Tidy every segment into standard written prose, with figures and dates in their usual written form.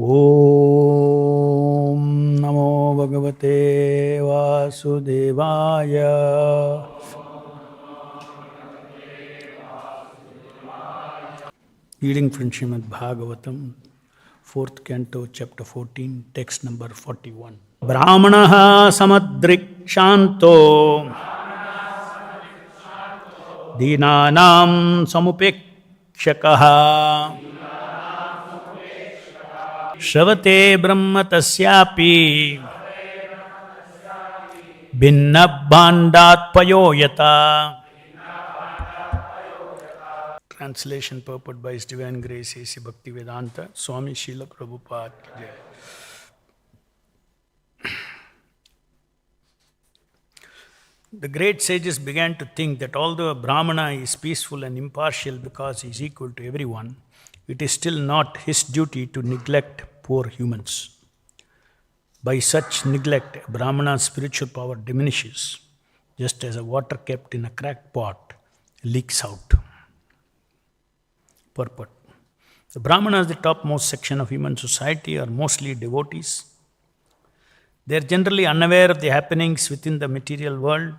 Om Namo Bhagavate Vasudevaya. Reading from Srimad Bhagavatam, 4th Canto, Chapter 14, text number 41. Brahmanaha samadrikshanto Dinanam samupekshakaha Shravate Brahma tasyapi Bhinnabhandat payoyata. Translation purport by His Divine Grace A.C. Bhaktivedanta, Swami Srila Prabhupada. The great sages began to think that although a Brahmana is peaceful and impartial because he is equal to everyone, it is still not his duty to neglect poor humans. By such neglect, a Brahmana's spiritual power diminishes, just as a water kept in a cracked pot leaks out. Purport. The Brahmanas, the topmost section of human society, are mostly devotees. They are generally unaware of the happenings within the material world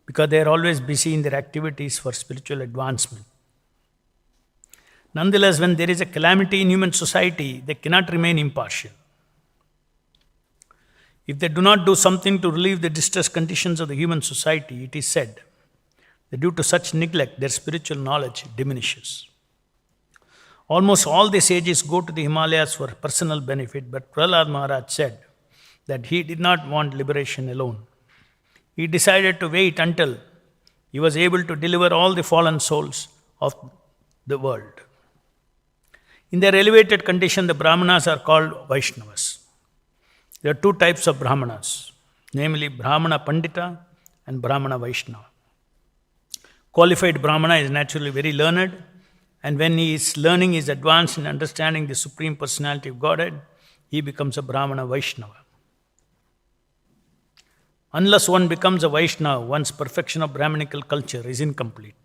because they are always busy in their activities for spiritual advancement. Nonetheless, when there is a calamity in human society, they cannot remain impartial. If they do not do something to relieve the distressed conditions of the human society, it is said that due to such neglect, their spiritual knowledge diminishes. Almost all the sages go to the Himalayas for personal benefit, but Prahlad Maharaj said that he did not want liberation alone. He decided to wait until he was able to deliver all the fallen souls of the world. In their elevated condition, the Brahmanas are called Vaishnavas. There are two types of Brahmanas, namely Brahmana Pandita and Brahmana Vaishnava. Qualified Brahmana is naturally very learned, and when his learning is advanced in understanding the Supreme Personality of Godhead, he becomes a Brahmana Vaishnava. Unless one becomes a Vaishnava, one's perfection of Brahminical culture is incomplete.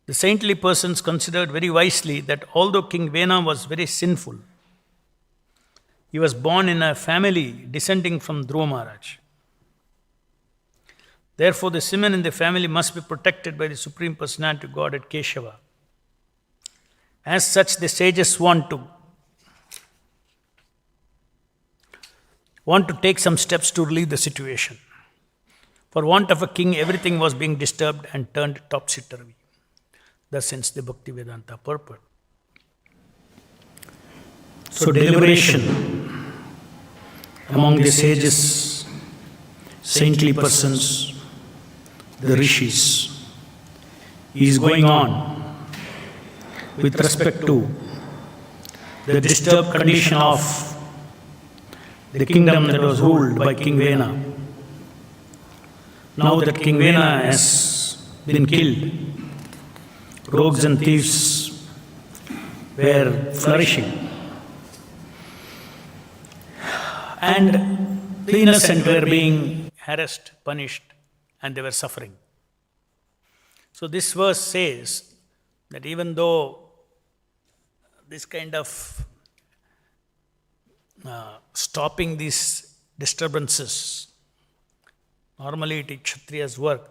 The saintly persons considered very wisely that although King Vena was very sinful, he was born in a family descending from Dhruva Maharaj. Therefore, the semen in the family must be protected by the Supreme Personality of Godhead Keshava. As such, the sages want to take some steps to relieve the situation. For want of a king, everything was being disturbed and turned topsy-turvy. Thus ends the Bhaktivedanta purport. So deliberation among the sages, saintly persons, the rishis, is going on with respect to the disturbed condition of the kingdom that was ruled by King Vena. Now that King Vena has been killed, rogues and thieves were flourishing, and the innocent were being harassed, punished, and they were suffering. So this verse says that even though this kind of stopping these disturbances, normally it is Kshatriya's work,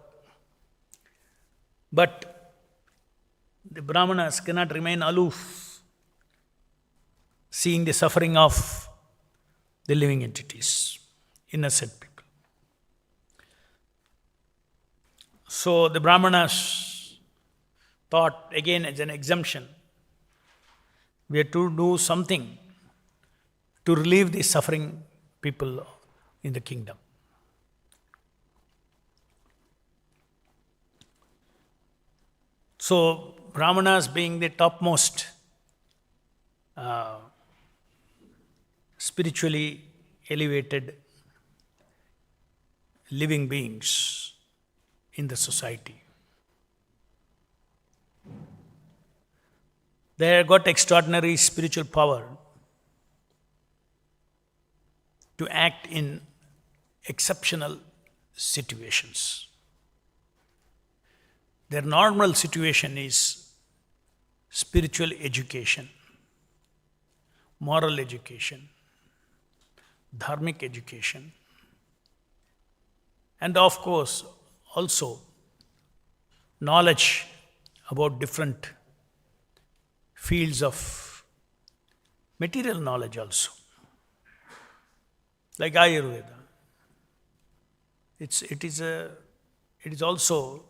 but the Brahmanas cannot remain aloof, seeing the suffering of the living entities, innocent people. So the Brahmanas thought, again as an exemption, we have to do something to relieve the suffering people in the kingdom. So Brahmanas, being the topmost spiritually elevated living beings in the society, they have got extraordinary spiritual power to act in exceptional situations. Their normal situation is spiritual education, moral education, dharmic education, and of course also knowledge about different fields of material knowledge also, like Ayurveda. It is also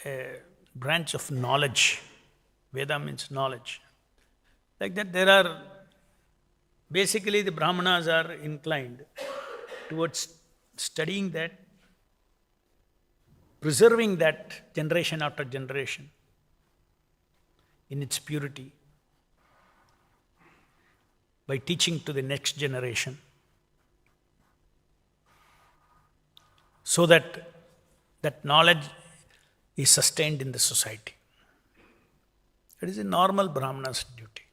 a branch of knowledge. Veda means knowledge. Like that, there are basically the Brahmanas are inclined towards studying that, preserving that generation after generation in its purity by teaching to the next generation, so that that knowledge is sustained in the society. It is a normal Brahmana's duty.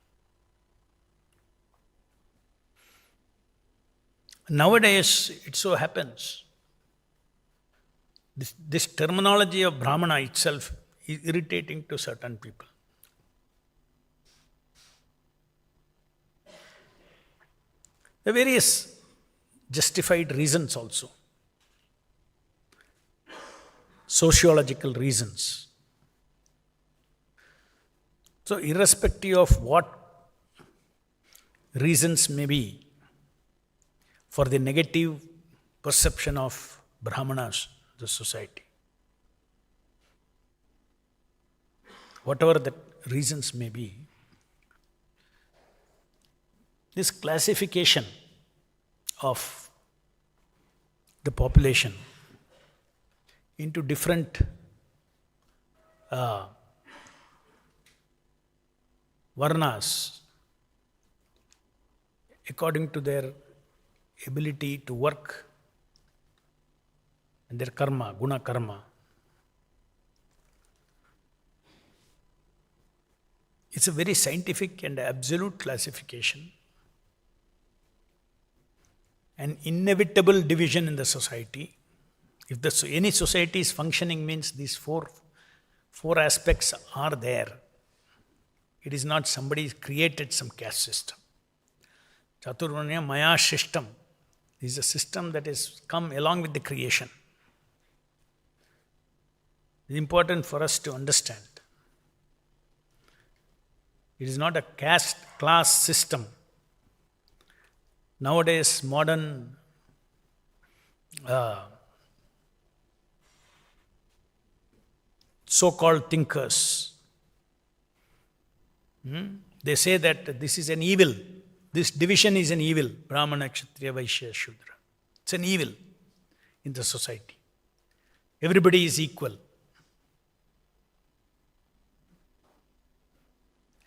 Nowadays, it so happens, this terminology of Brahmana itself is irritating to certain people. There are various justified reasons also, sociological reasons. So, irrespective of what reasons may be for the negative perception of Brahmanas, the society, whatever the reasons may be, this classification of the population into different varnas according to their ability to work and their karma, guna karma. It's a very scientific and absolute classification. An inevitable division in the society. If any society is functioning, means these four aspects are there. It is not somebody created some caste system. Chaturvanya Maya system is a system that has come along with the creation. It is important for us to understand. It is not a caste class system. Nowadays, modern so-called thinkers, they say that this is an evil. This division is an evil. Brahmana, Kshatriya, Vaishya, Shudra. It's an evil in the society. Everybody is equal.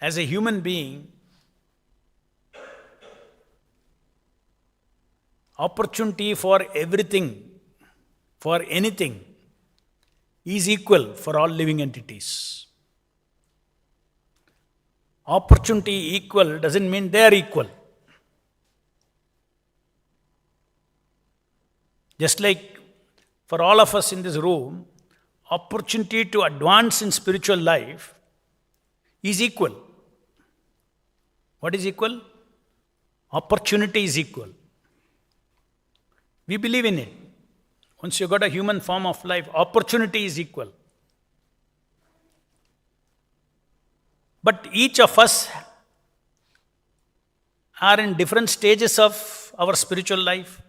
As a human being, opportunity for everything, for anything, is equal for all living entities. Opportunity equal doesn't mean they are equal. Just like for all of us in this room, opportunity to advance in spiritual life is equal. What is equal? Opportunity is equal. We believe in it. Once you got a human form of life, opportunity is equal. But each of us are in different stages of our spiritual life.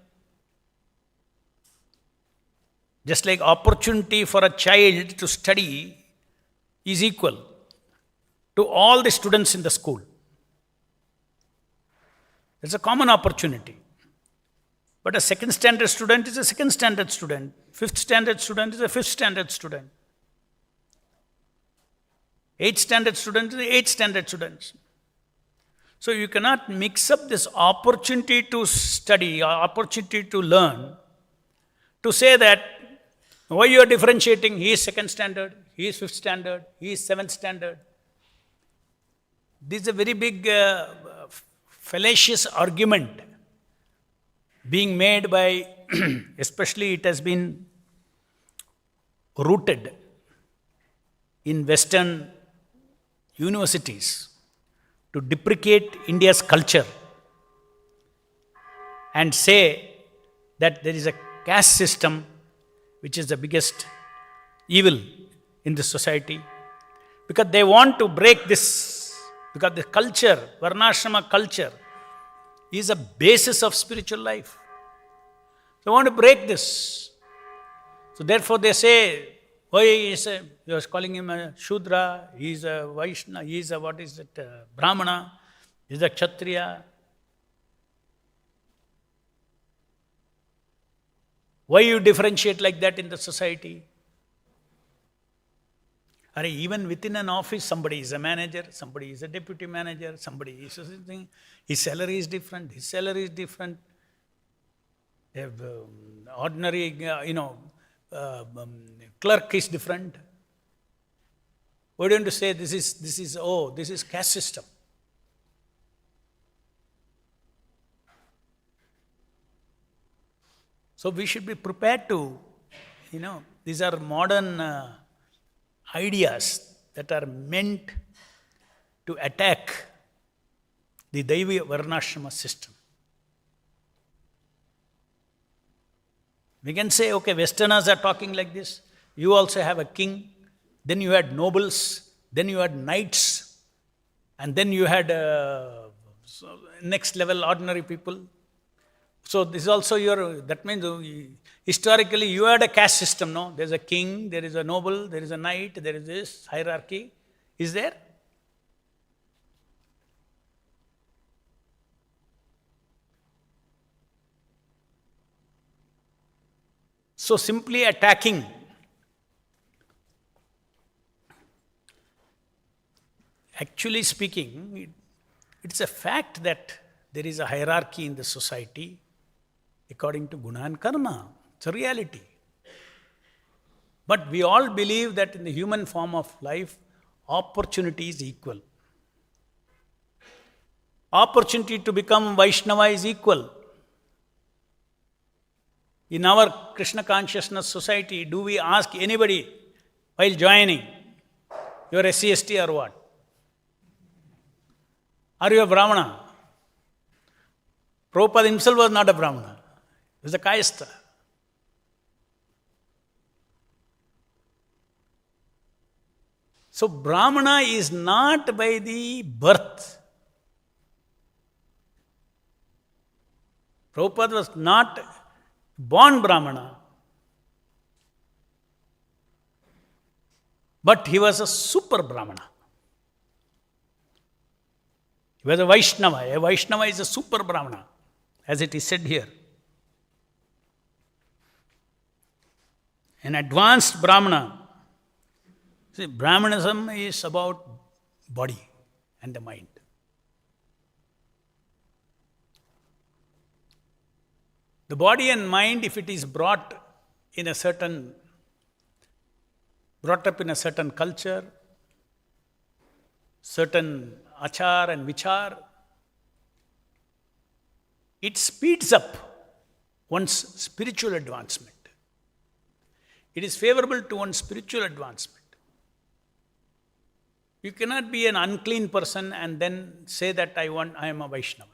Just like opportunity for a child to study is equal to all the students in the school. It's a common opportunity. But a second standard student is a second standard student. Fifth standard student is a fifth standard student. Eighth standard student is a eighth standard student. So you cannot mix up this opportunity to study or opportunity to learn to say that why you are differentiating, he is second standard, he is fifth standard, he is seventh standard. This is a very big fallacious argument being made by, especially it has been rooted in Western universities, to deprecate India's culture and say that there is a caste system which is the biggest evil in this society, because they want to break this, because the culture, Varnashrama culture, is a basis of spiritual life. They want to break this. So therefore they say, oh, you are calling him a Shudra, he is a Vaishnava, he is a, what is it, Brahmana, he is a Kshatriya. Why you differentiate like that in the society? Even within an office, somebody is a manager, somebody is a deputy manager, somebody is something. His salary is different, his salary is different. They have ordinary, clerk is different. Why don't you say this is caste system? So we should be prepared to, these are modern ideas that are meant to attack the Daivi Varnashrama system. We can say, okay, Westerners are talking like this. You also have a king. Then you had nobles. Then you had knights. And then you had next level ordinary people. So this is also that means historically you had a caste system, no? There's a king, there is a noble, there is a knight, there is this hierarchy. Is there? So simply attacking actually speaking, it's a fact that there is a hierarchy in the society according to guna and karma. It's a reality. But we all believe that in the human form of life, opportunity is equal. Opportunity to become Vaishnava is equal. In our Krishna consciousness society, do we ask anybody while joining, you're a SCST or what? Are you a Brahmana? Prabhupada himself was not a Brahmana. He was a Kayastha. So Brahmana is not by the birth. Prabhupada was not born Brahmana, but he was a super Brahmana. He was a Vaishnava. A Vaishnava is a super Brahmana, as it is said here. An advanced Brahmana. See, Brahmanism is about body and the mind. The body and mind, if it is brought up in a certain culture, certain achar and vichar, it speeds up one's spiritual advancement. It is favorable to one's spiritual advancement. You cannot be an unclean person and then say that I am a Vaishnava.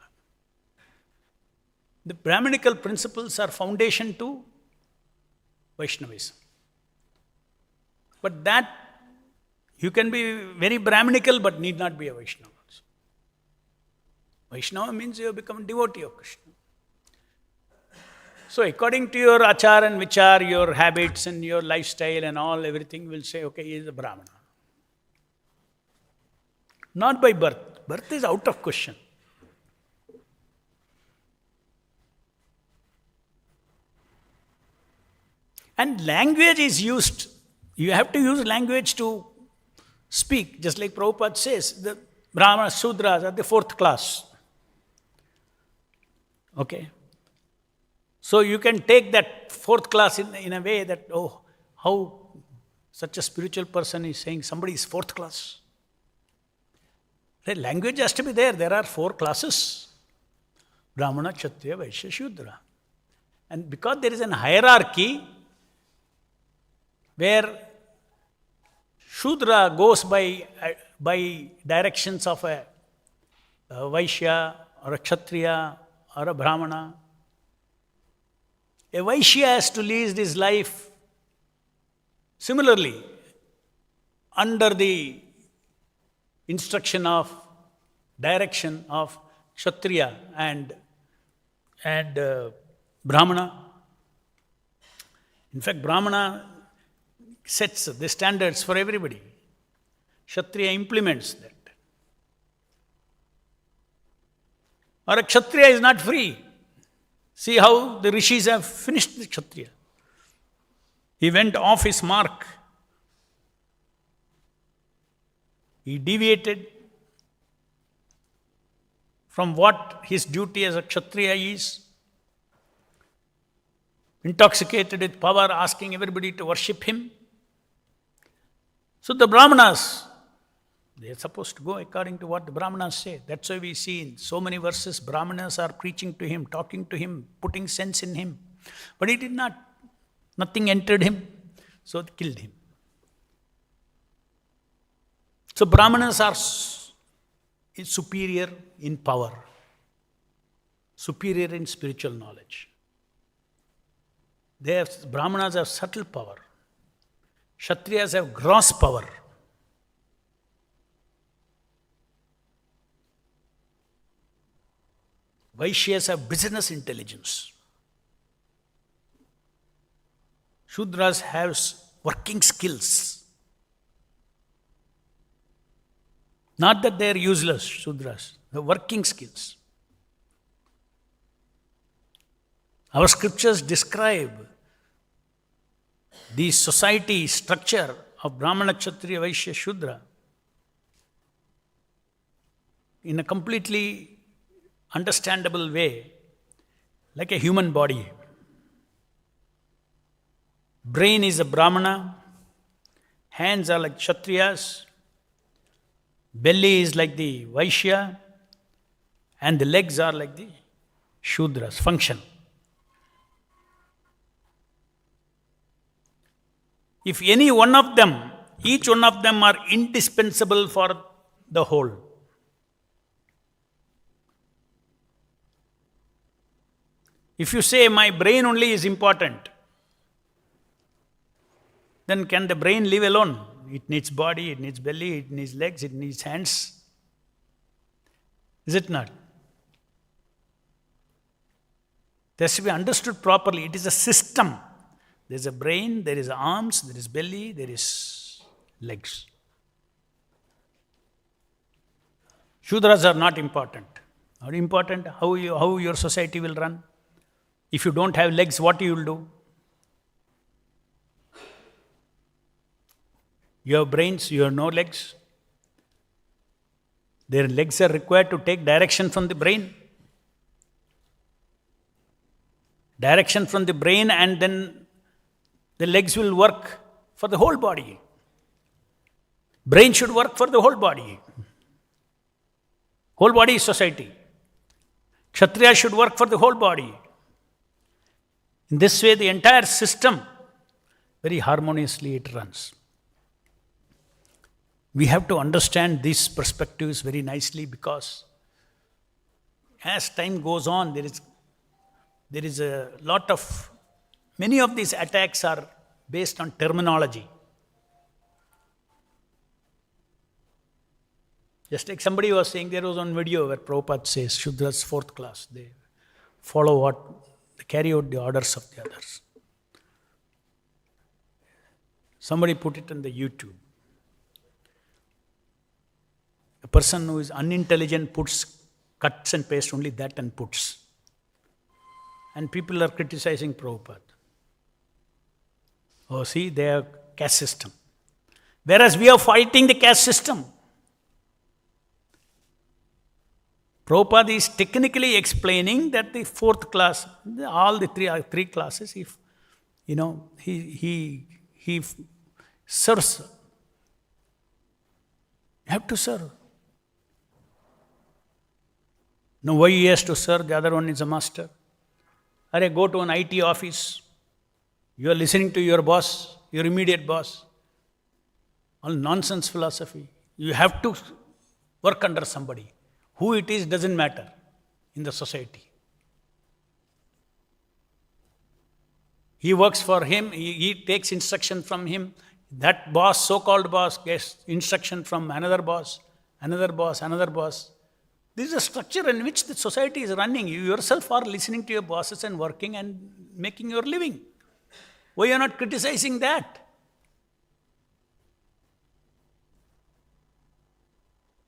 The Brahminical principles are foundation to Vaishnavism. But that, you can be very Brahminical but need not be a Vaishnava also. Vaishnava means you have become a devotee of Krishna. So according to your achar and vichar, your habits and your lifestyle and all, everything will say, okay, he is a Brahmana. Not by birth. Birth is out of question. And language is used. You have to use language to speak. Just like Prabhupada says, the Brahmanas, Sudras are the fourth class. Okay. So you can take that fourth class in a way that, oh, how such a spiritual person is saying somebody is fourth class. The language has to be there. There are four classes. Brahmana, Kshatriya, Vaishya, Shudra. And because there is an hierarchy where Shudra goes by directions of a a Vaishya or a Kshatriya or a Brahmana. A Vaishya has to lead his life similarly under the instruction of, direction of Kshatriya and Brahmana. In fact, Brahmana sets the standards for everybody. Kshatriya implements that. Or a Kshatriya is not free. See how the rishis have finished the Kshatriya. He went off his mark. He deviated from what his duty as a Kshatriya is. Intoxicated with power, asking everybody to worship him. So the Brahmanas, they are supposed to go according to what the Brahmanas say. That's why we see in so many verses, Brahmanas are preaching to him, talking to him, putting sense in him. But he did not. Nothing entered him, so they killed him. So Brahmanas are superior in power, superior in spiritual knowledge. Brahmanas have subtle power. Kshatriyas have gross power. Vaishyas have business intelligence. Shudras have working skills. Not that they are useless, Shudras. The working skills. Our scriptures describe the society structure of Brahmana, Kshatriya, Vaishya, Shudra in a completely understandable way, like a human body. Brain is a Brahmana, hands are like Kshatriyas, belly is like the Vaishya, and the legs are like the Shudras, function. If any one of them, each one of them are indispensable for the whole. If you say my brain only is important, then can the brain live alone? It needs body, it needs belly, it needs legs, it needs hands. Is it not? It has to be understood properly. It is a system. There is a brain, there is arms, there is belly, there is legs. Shudras are not important. Are important? How your society will run? If you don't have legs, what you will do? You have brains, you have no legs. Their legs are required to take direction from the brain. Direction from the brain, and then the legs will work for the whole body. Brain should work for the whole body. Whole body is society. Kshatriya should work for the whole body. In this way, the entire system, very harmoniously it runs. We have to understand these perspectives very nicely, because as time goes on, there is a lot of, many of these attacks are based on terminology. Just like somebody was saying, there was one video where Prabhupada says, Shudras fourth class, they follow what, they carry out the orders of the others. Somebody put it on the YouTube. A person who is unintelligent cuts and pastes only that and puts. And people are criticizing Prabhupada. Oh, see, they have caste system. Whereas we are fighting the caste system. Prabhupada is technically explaining that the fourth class, all the three classes, he serves. You have to serve. No, why he has to serve, the other one is a master. Or go to an IT office. You are listening to your boss, your immediate boss. All nonsense philosophy. You have to work under somebody. Who it is doesn't matter in the society. He works for him, he takes instruction from him. That boss, so-called boss, gets instruction from another boss, another boss, another boss. This is a structure in which the society is running. You yourself are listening to your bosses and working and making your living. Why are you not criticizing that?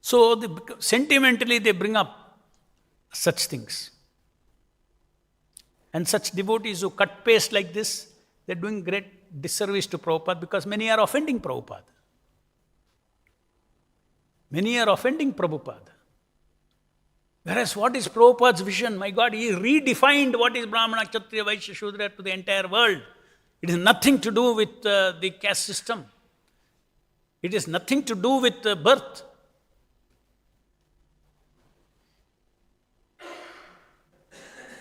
So sentimentally they bring up such things. And such devotees who cut paste like this, they're doing great disservice to Prabhupada because many are offending Prabhupada. Many are offending Prabhupada. Whereas what is Prabhupada's vision? My God, he redefined what is Brahmana, Kshatriya, Vaishya, Shudra to the entire world. It has nothing to do with the caste system. It has nothing to do with birth.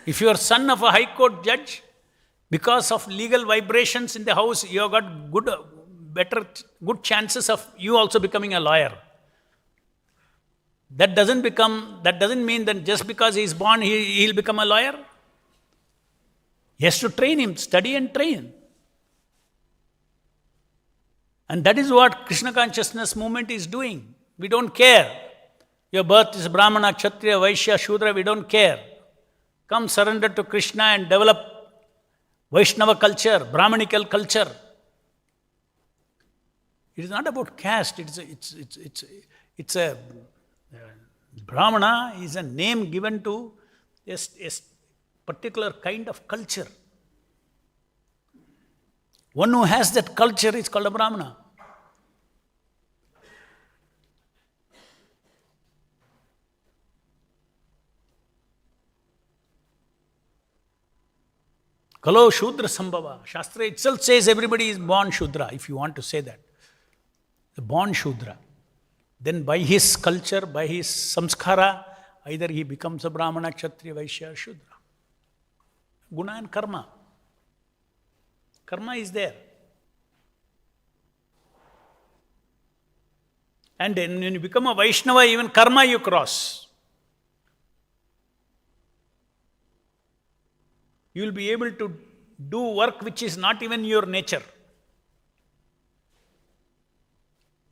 If you are son of a high court judge, because of legal vibrations in the house, you have got good chances of you also becoming a lawyer. That doesn't mean that just because he is born, he'll become a lawyer. He has to train him, study and train. And that is what Krishna consciousness movement is doing. We don't care. Your birth is Brahmana, Kshatriya, Vaishya, Shudra, we don't care. Come surrender to Krishna and develop Vaishnava culture, Brahmanical culture. It is not about caste. It's a Brahmana is a name given to a particular kind of culture. One who has that culture is called a Brahmana. Kalo Shudra Sambhava. Shastra itself says everybody is born Shudra, if you want to say that. Born Shudra. Then by his culture, by his samskara, either he becomes a Brahmana, Kshatriya, Vaishya, Shudra. Guna and karma. Karma is there. And then when you become a Vaishnava, even karma you cross. You will be able to do work which is not even your nature.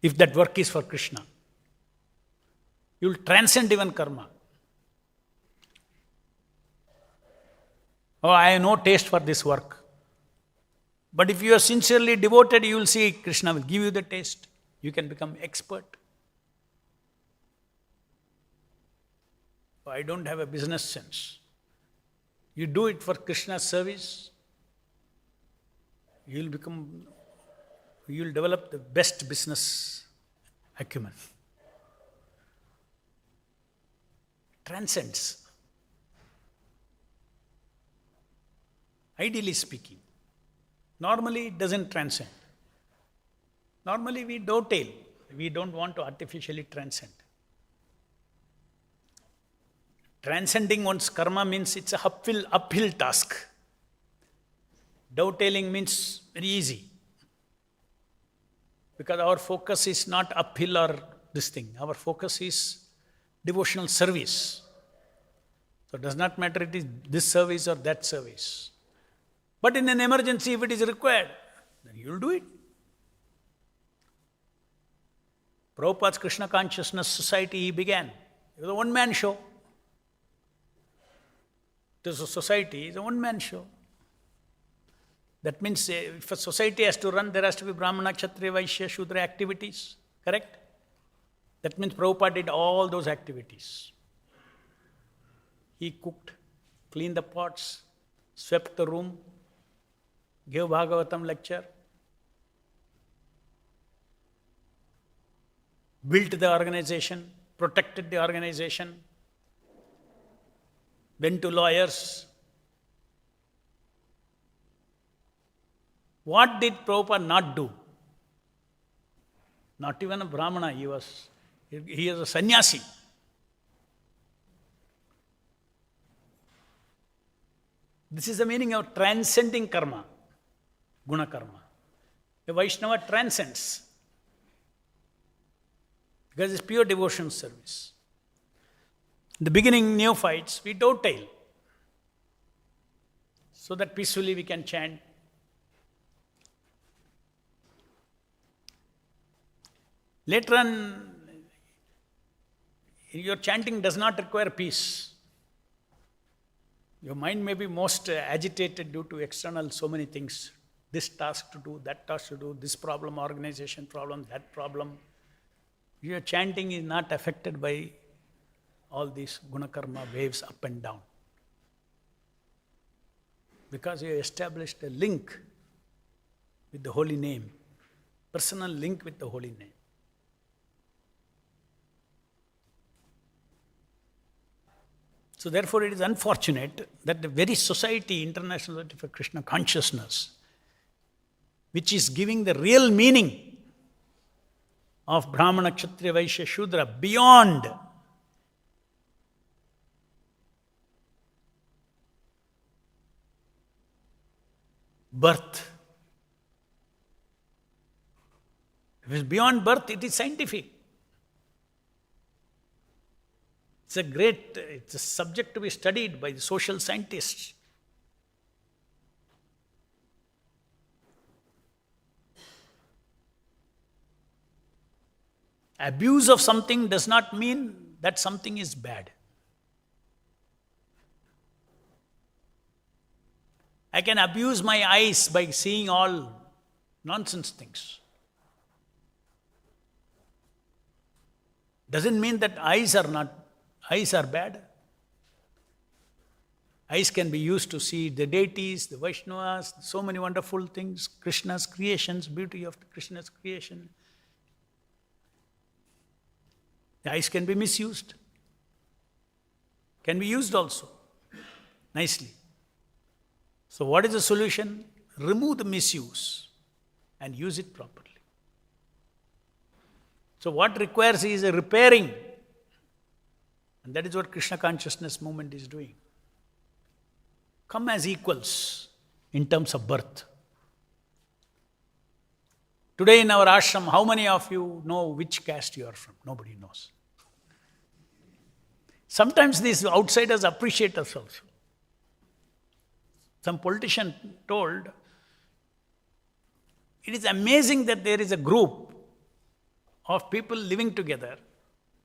If that work is for Krishna. You will transcend even karma. Oh, I have no taste for this work. But if you are sincerely devoted, you will see Krishna will give you the taste. You can become expert. Oh, I don't have a business sense. You do it for Krishna's service, you will develop the best business acumen. Transcends. Ideally speaking. Normally it doesn't transcend. Normally we dovetail. We don't want to artificially transcend. Transcending one's karma means it's a uphill task. Dovetailing means very easy. Because our focus is not uphill or this thing. Our focus is devotional service. So it does not matter it is this service or that service. But in an emergency, if it is required, then you will do it. Prabhupada's Krishna Consciousness Society he began. It was a one-man show. It was a society, it's a one-man show. That means if a society has to run, there has to be Brahmana, Kshatriya, Vaishya, Shudra activities. Correct? That means Prabhupada did all those activities. He cooked, cleaned the pots, swept the room, gave Bhagavatam lecture, built the organization, protected the organization, went to lawyers. What did Prabhupada not do? Not even a Brahmana, he was a sannyasi. This is the meaning of transcending karma, guna karma. A Vaishnava transcends because it's pure devotion service. In the beginning, neophytes, we dovetail so that peacefully we can chant. Later on, your chanting does not require peace. Your mind may be most agitated due to external so many things. This task to do, that task to do, this problem, organization problem, that problem. Your chanting is not affected by all these gunakarma waves up and down. Because you established a link with the holy name, personal link with the holy name. So therefore it is unfortunate that the very society, International Society for Krishna Consciousness, which is giving the real meaning of Brahmana, Kshatriya, Vaishya, Shudra beyond birth. If it is beyond birth, it is scientific. It's a subject to be studied by the social scientists. Abuse of something does not mean that something is bad. I can abuse my eyes by seeing all nonsense things. Doesn't mean that eyes are bad. Eyes can be used to see the deities, the Vaishnavas, so many wonderful things, Krishna's creations, beauty of Krishna's creation. The eyes can be misused. Can be used also, nicely. So what is the solution? Remove the misuse and use it properly. So what requires is a repairing. And that is what Krishna consciousness movement is doing. Come as equals in terms of birth. Today in our ashram, how many of you know which caste you are from? Nobody knows. Sometimes these outsiders appreciate us also. Some politician told, it is amazing that there is a group of people living together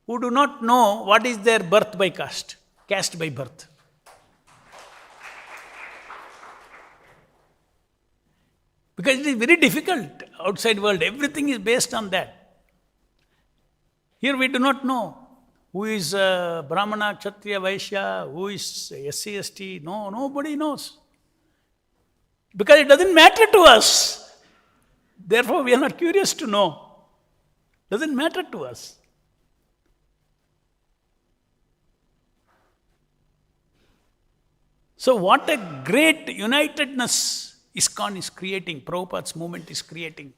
who do not know what is their birth by caste by birth. Because it is very difficult outside world. Everything is based on that. Here we do not know who is Brahmana, Kshatriya, Vaishya, who is SC, ST. No, nobody knows. Because it doesn't matter to us. Therefore, we are not curious to know. Doesn't matter to us. So what a great unitedness ISKCON is creating, Prabhupada's movement is creating.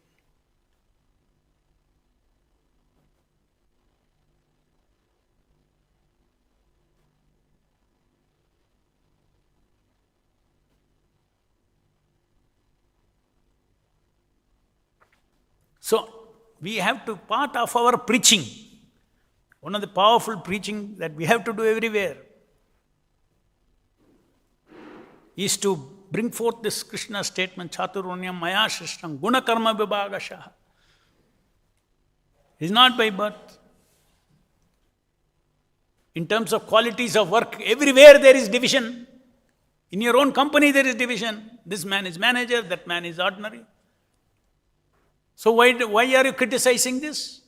So we have to, part of our preaching, one of the powerful preaching that we have to do everywhere is to bring forth this Krishna statement, Chaturvanyam Maya Shrishtam Guna Karma Vibhagashaha. It is not by birth. In terms of qualities of work, everywhere there is division. In your own company there is division. This man is manager, that man is ordinary. So why are you criticizing this?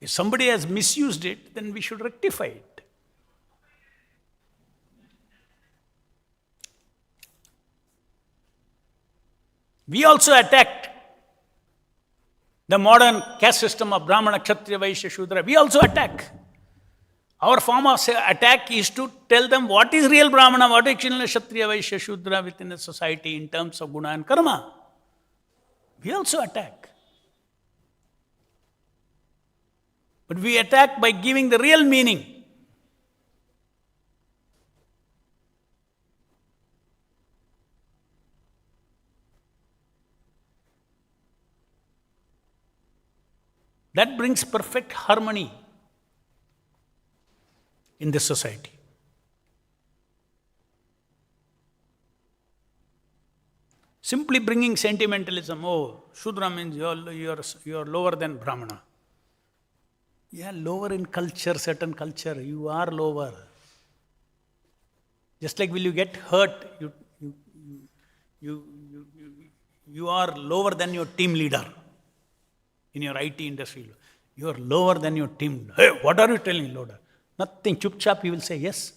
If somebody has misused it, then we should rectify it. We also attacked the modern caste system of Brahmana, Kshatriya, Vaishya, Shudra. We also attack. Our form of attack is to tell them what is real Brahmana, what is Kshatriya, Vaishya, Shudra within the society in terms of guna and karma. We also attack. But we attack by giving the real meaning. That brings perfect harmony in this society. Simply bringing sentimentalism, oh, Shudra means you're lower than Brahmana. Yeah, lower in culture, certain culture, you are lower. Just like will you get hurt, you are lower than your team leader in your IT industry. You are lower than your team. Hey, what are you telling, loader? Nothing. Chup chap, you will say, yes.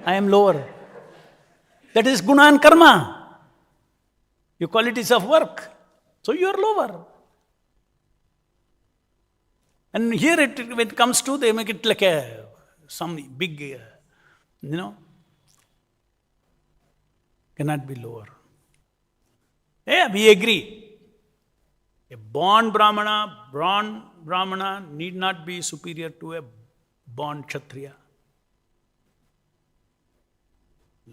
I am lower. That is guna and karma. Your qualities of work. So you are lower. And here when it comes to, they make it like some big, cannot be lower. Yeah, we agree. A born Brahmana need not be superior to a born Kshatriya.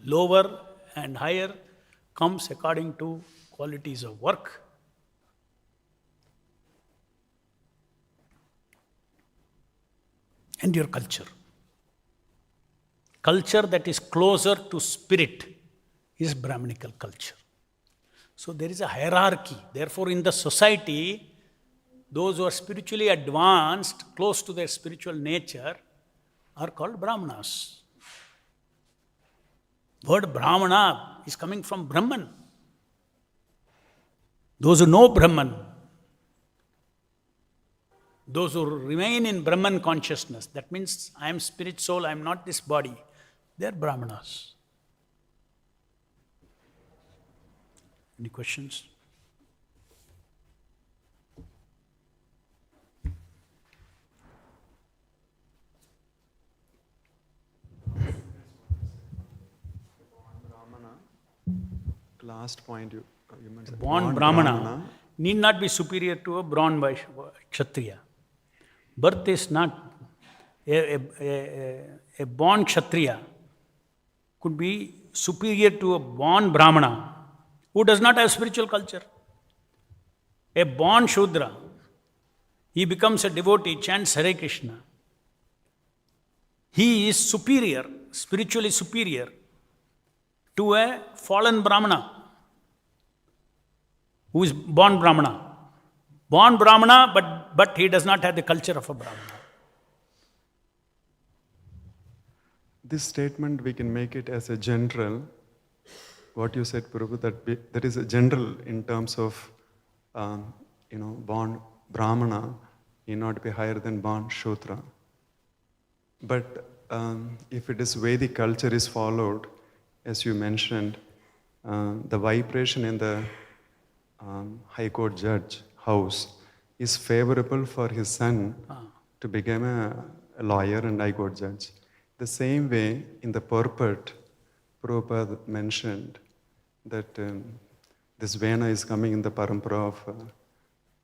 Lower and higher comes according to qualities of work. And your culture. Culture that is closer to spirit is Brahminical culture. So there is a hierarchy. Therefore, in the society, those who are spiritually advanced, close to their spiritual nature, are called Brahmanas. Word Brahmana is coming from Brahman. Those who know Brahman, those who remain in Brahman consciousness, that means I am spirit soul, I am not this body, they are Brahmanas. Any questions? Last point you mentioned. Born Brahmana need not be superior to a born Kshatriya. Birth is not a born Kshatriya could be superior to a born Brahmana who does not have spiritual culture. A born Shudra, he becomes a devotee, chants Hare Krishna. He is superior, spiritually superior to a fallen Brahmana who is born Brahmana. Born Brahmana, but he does not have the culture of a Brahmana. This statement, we can make it as a general, what you said, Prabhu, that is a general in terms of, born Brahmana, he not be higher than born Shudra. But if it is Vedic culture is followed, as you mentioned, the vibration in the High Court judge house is favorable for his son to become a lawyer and High Court judge. The same way, in the purport, Prabhupada mentioned that this Vena is coming in the parampara of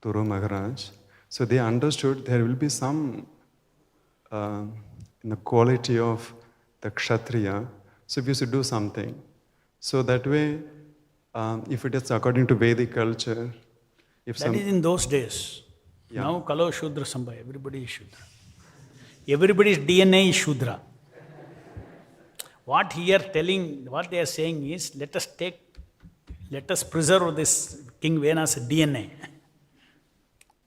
Turu Maharaj. So they understood there will be some in the quality of the Kshatriya. So we should do something. So that way, if it is according to Vedic culture, is in those days. Yeah. Now, Kalo Shudra Sambhaya, everybody is Shudra. Everybody's DNA is Shudra. What they are saying is, let us preserve this King Vena's DNA.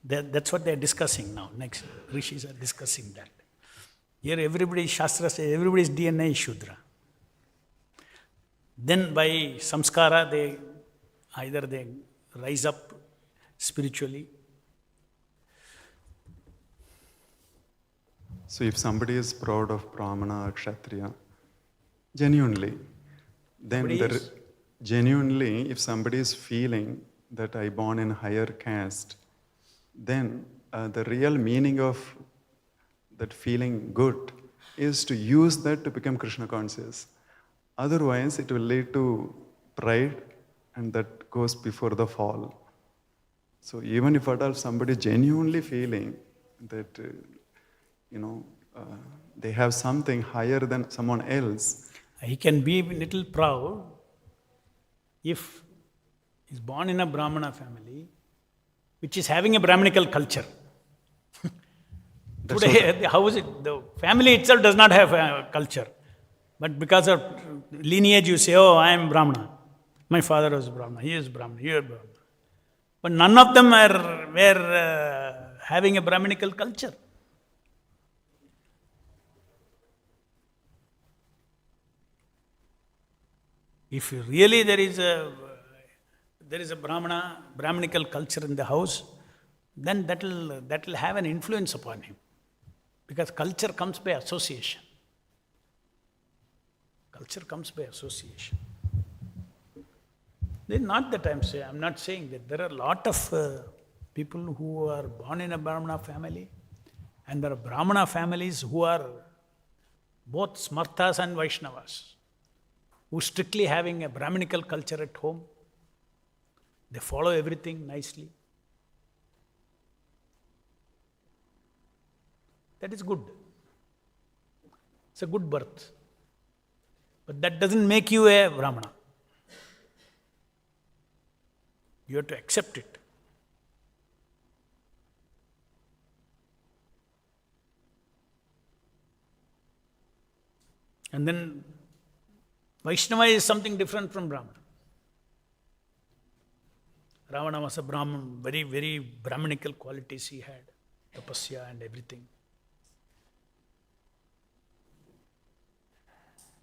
That's what they are discussing now. Next, Rishis are discussing that. Here, everybody's Shastra says, everybody's DNA is Shudra. Then by samskara, they rise up spiritually. So if somebody is proud of Brahmana or Kshatriya, genuinely, then genuinely, if somebody is feeling that I born in higher caste, then the real meaning of that feeling good is to use that to become Krishna conscious. Otherwise, it will lead to pride, and that goes before the fall. So even if at all somebody genuinely feeling that, they have something higher than someone else, he can be a little proud if he's born in a Brahmana family, which is having a Brahminical culture. Today, how is it? The family itself does not have a culture. But because of lineage, you say, oh, I am Brahmana. My father was Brahmana, he is Brahmana, you are Brahmana. But none of them were having a Brahminical culture. If really there is a Brahminical culture in the house, then that will have an influence upon him. Because culture comes by association. Culture comes by association. Then not that I'm not saying that there are a lot of people who are born in a Brahmana family, and there are Brahmana families who are both Smartas and Vaishnavas, who strictly having a Brahminical culture at home. They follow everything nicely. That is good. It's a good birth. But that doesn't make you a Brahmana. You have to accept it. And then Vaishnava is something different from Brahmana. Ravana was a Brahman, very, very Brahminical qualities he had, tapasya and everything.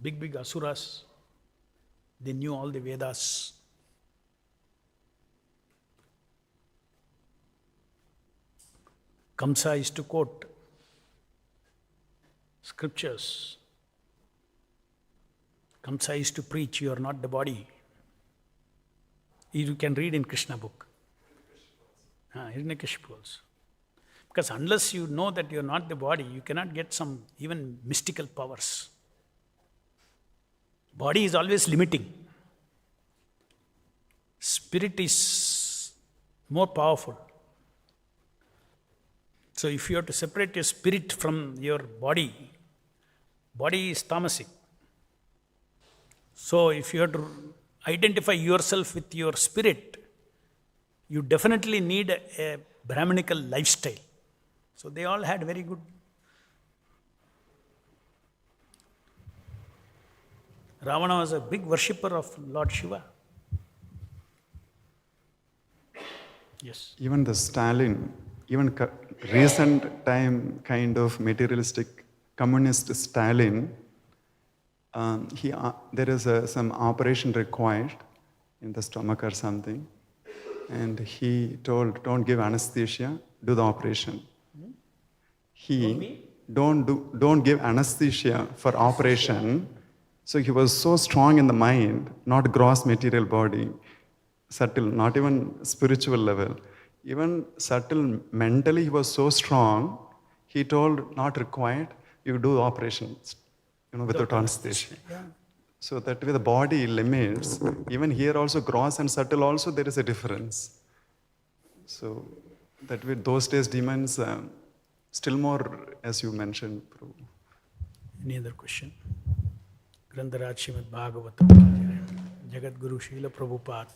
Big asuras, they knew all the Vedas. Kamsa used to quote scriptures. Kamsa used to preach, you are not the body. You can read in Krishna book. Hiranyakashipu also. Because unless you know that you are not the body, you cannot get some even mystical powers. Body is always limiting. Spirit is more powerful. So if you have to separate your spirit from your body is tamasic. So if you have to identify yourself with your spirit, you definitely need a Brahminical lifestyle. So they all had very good. Ravana was a big worshipper of Lord Shiva. Yes. Even the Stalin, even recent time kind of materialistic communist Stalin, there is some operation required in the stomach or something, and he told, don't give anesthesia, do the operation. He don't give anesthesia for operation. So he was so strong in the mind, not gross material body, subtle, not even spiritual level. Even subtle, mentally he was so strong, he told, not required, you do the operations, without anesthesia. Yeah. So that way the body limits. Even here also, gross and subtle also, there is a difference. So that way, those days demons, still more, as you mentioned, Prabhu. Any other question? Grantharaj Srimad Bhagavatam, Jagat Guru Srila Prabhupada.